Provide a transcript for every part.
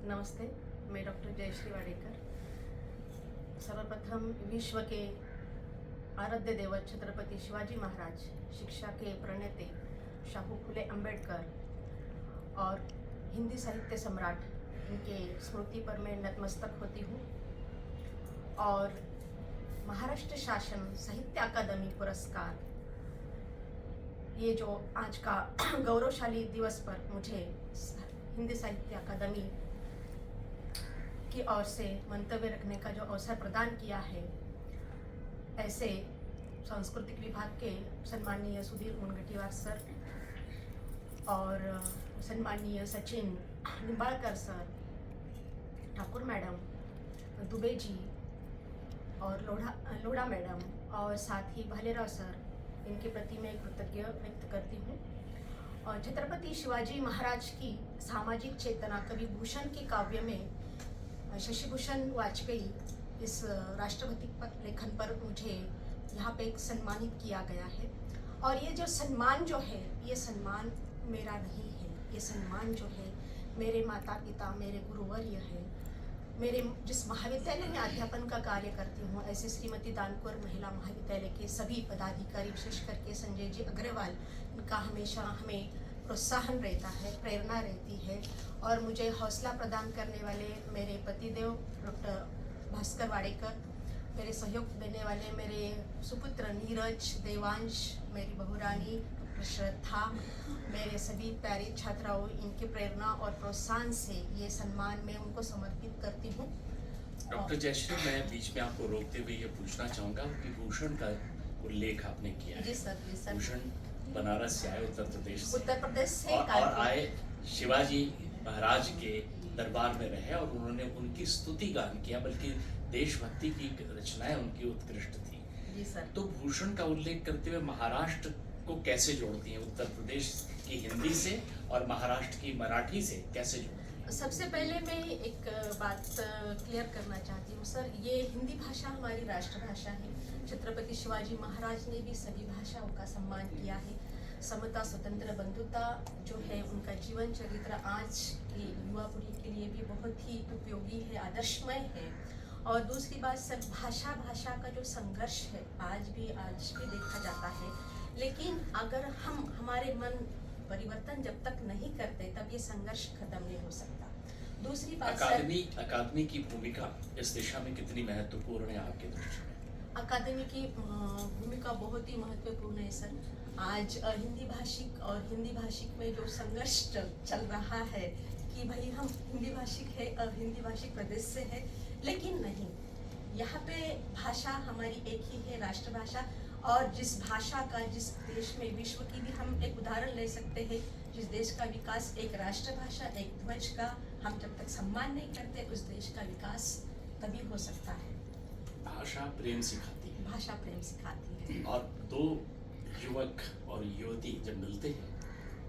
नमस्ते, मैं डॉक्टर जयश्री वाडेकर। सर्वप्रथम विश्व के आराध्य देवत छत्रपति शिवाजी महाराज, शिक्षा के प्रणेता शाहू फुले अंबेडकर और हिंदी साहित्य सम्राट, इनके स्मृति पर मैं नतमस्तक होती हूँ। और महाराष्ट्र शासन साहित्य अकादमी पुरस्कार, ये जो आज का गौरवशाली दिवस पर मुझे हिंदी साहित्य अकादमी की ओर से मंतव्य रखने का जो अवसर प्रदान किया है, ऐसे सांस्कृतिक विभाग के सम्माननीय सुधीर मुनगंटीवार सर और सम्माननीय सचिन निंबाळकर सर, ठाकुर मैडम, दुबे जी और लोढ़ा मैडम और साथ ही भालेराव सर, इनके प्रति मैं कृतज्ञ व्यक्त करती हूँ। और छत्रपति शिवाजी महाराज की सामाजिक चेतना कवि भूषण के काव्य में शशिभूषण वाजपेयी इस राष्ट्रभक्ति लेखन पर मुझे यहाँ पे एक सम्मानित किया गया है। और ये जो सम्मान जो है, ये सम्मान मेरा नहीं है, ये सम्मान जो है मेरे माता पिता, मेरे गुरुवर्य है, मेरे जिस महाविद्यालय में अध्यापन का कार्य करती हूँ, ऐसे श्रीमती दानकुर महिला महाविद्यालय के सभी पदाधिकारी, विशेष करके संजय जी अग्रवाल, इनका हमेशा हमें प्रोत्साहन रहता है, प्रेरणा रहती है। और मुझे हौसला प्रदान करने वाले मेरे पतिदेव डॉक्टर भास्कर वाडेकर, मेरे सहयोग देने वाले मेरे सुपुत्र नीरज, देवांश, मेरी बहुरानी डॉक्टर श्रद्धा, मेरे सभी प्यारे छात्राओं, इनकी प्रेरणा और प्रोत्साहन से ये सम्मान मैं उनको समर्पित करती हूँ। डॉक्टर जयश्री, मैं बीच में आपको रोकते हुए ये पूछना चाहूँगा कि भूषण का उल्लेख आपने किया है। जी सर, जी सर। भूषण बनारस से आए, उत्तर प्रदेश से और आए, शिवाजी महाराज के दरबार में रहे और उन्होंने उनकी स्तुति गान किया, बल्कि देशभक्ति की रचनाएं उनकी उत्कृष्ट थी। जी सर। तो भूषण का उल्लेख करते हुए महाराष्ट्र को कैसे जोड़ती हैं, उत्तर प्रदेश की हिंदी से और महाराष्ट्र की मराठी से कैसे जोड़ती हैं? सबसे पहले मैं एक बात क्लियर करना चाहती हूँ सर, ये हिंदी भाषा हमारी राष्ट्रभाषा है। छत्रपति शिवाजी महाराज ने भी सभी भाषाओं का सम्मान किया है। समता, स्वतंत्र, बंधुता जो है उनका जीवन चरित्र आज की युवा पीढ़ी के लिए भी बहुत ही उपयोगी है, आदर्शमय है। और दूसरी बात सर, भाषा का जो संघर्ष है आज भी देखा जाता है, लेकिन अगर हम हमारे मन परिवर्तन जब तक नहीं करते तब ये संघर्ष खत्म नहीं हो सकता। दूसरी बात अकादमी की भूमिका इस दिशा में कितनी महत्वपूर्ण है आपके दृष्टि में? अकादमी की भूमिका बहुत ही महत्वपूर्ण है सर। आज हिंदी भाषिक में जो संघर्ष चल रहा है कि भाई हम हिंदी भाषिक है और हिंदी भाषिक प्रदेश से है, लेकिन नहीं, यहाँ पे भाषा हमारी एक ही है, राष्ट्रभाषा। और जिस भाषा का, जिस देश में, विश्व की भी हम एक उदाहरण ले सकते हैं, जिस देश का विकास एक राष्ट्रभाषा, एक ध्वज का हम जब तक सम्मान नहीं करते, उस देश का विकास तभी हो सकता है। भाषा प्रेम सिखाती है। भाषा प्रेम सिखाती है। और दो युवक और युवती जब मिलते हैं,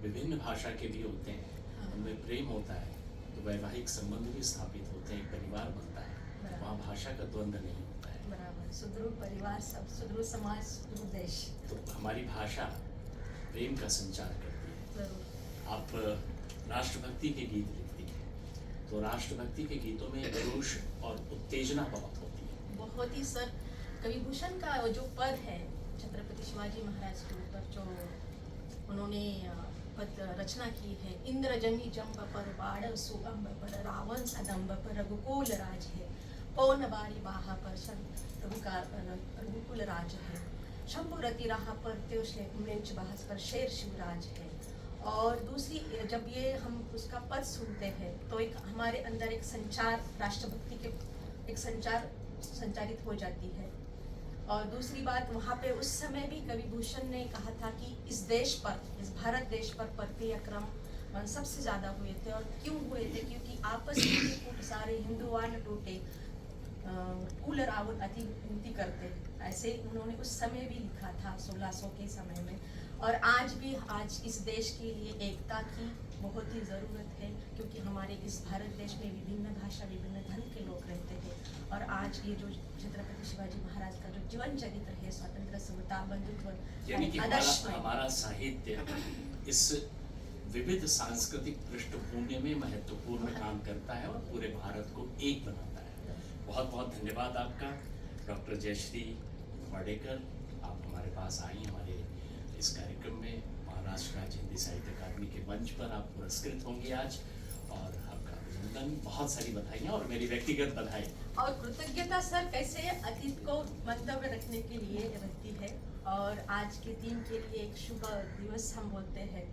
विभिन्न भाषा के भी होते हैं, उनमें प्रेम होता है, तो वैवाहिक संबंध भी स्थापित होते हैं, एक परिवार बनता है, वहाँ भाषा का द्वंद्व नहीं होता है। बराबर, सुदृढ़ परिवार, सब सुदृढ़ समाज, सुदृढ़ देश। तो हमारी भाषा प्रेम का संचार करती है। जरूर। आप राष्ट्रभक्ति के गीत लिखती हैं, तो राष्ट्रभक्ति के गीतों में जोश और उत्तेजना बहुत होती है। बहुत ही सर, कवि भूषण का जो पद है छत्रपति शिवाजी महाराज के ऊपर, जो उन्होंने पद रचना की है, इंद्रजनी जंब पर बाढ़ सुगंब पर, रावण सदंब पर रघुकुल राज है, पौन बारी बाहा पर रघुकुल राज है, शंभुरति राह पर त्योश्ले मृंच बहस पर शेर शिवराज है। और दूसरी, जब ये हम उसका पद सुनते हैं तो एक हमारे अंदर एक संचार, राष्ट्रभक्ति के एक संचारित हो जाती है। और दूसरी बात, वहाँ पे उस समय भी कवि भूषण ने कहा था कि इस देश पर, इस भारत देश पर परकीय आक्रमण सबसे ज़्यादा हुए थे। और क्यों हुए थे? क्योंकि आपस में फूट सारे हिंदुवान टूटे, कुल रावण अति विनती करते, ऐसे उन्होंने उस समय भी लिखा था, 1600 के समय में। और आज इस देश के लिए एकता की बहुत ही ज़रूरत है, क्योंकि हमारे इस भारत देश में विभिन्न भाषा, विभिन्न धर्म के लोग रहते हैं। और आज ये जो छत्रपति शिवाजी महाराज का जो जीवन चरित्र है, स्वतंत्र, समता, बंधुत्व, यानी कि हमारा साहित्य इस विविध सांस्कृतिक पृष्ठभूमि में महत्वपूर्ण काम करता है और पूरे भारत को एक बनाता है। बहुत बहुत धन्यवाद आपका डॉक्टर जयश्री वाडेकर, आप हमारे पास आई हमारे इस कार्यक्रम में। महाराष्ट्र राज्य हिंदी साहित्य अकादमी के मंच पर आप पुरस्कृत होंगे आज, और आपका अभिनंदन, बहुत सारी बधाइयाँ और मेरी व्यक्तिगत बधाई और कृतज्ञता सर कैसे अतीत को मंतव्य रखने के लिए रहती है, और आज के दिन के लिए एक शुभ दिवस हम बोलते हैं,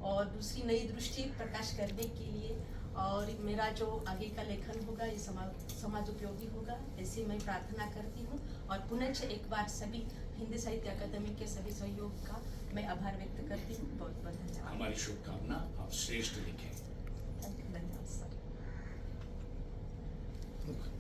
और दूसरी नई दृष्टि प्रकाश करने के लिए, और मेरा जो आगे का लेखन होगा ये समाज उपयोगी होगा, ऐसी मैं प्रार्थना करती हूँ। और पुनः एक बार सभी हिंदी साहित्य अकादमी के सभी सहयोग का मैं आभार व्यक्त करती हूँ। बहुत बहुत धन्यवाद। हमारी शुभकामना, आप श्रेष्ठ लिखें। धन्यवाद सर।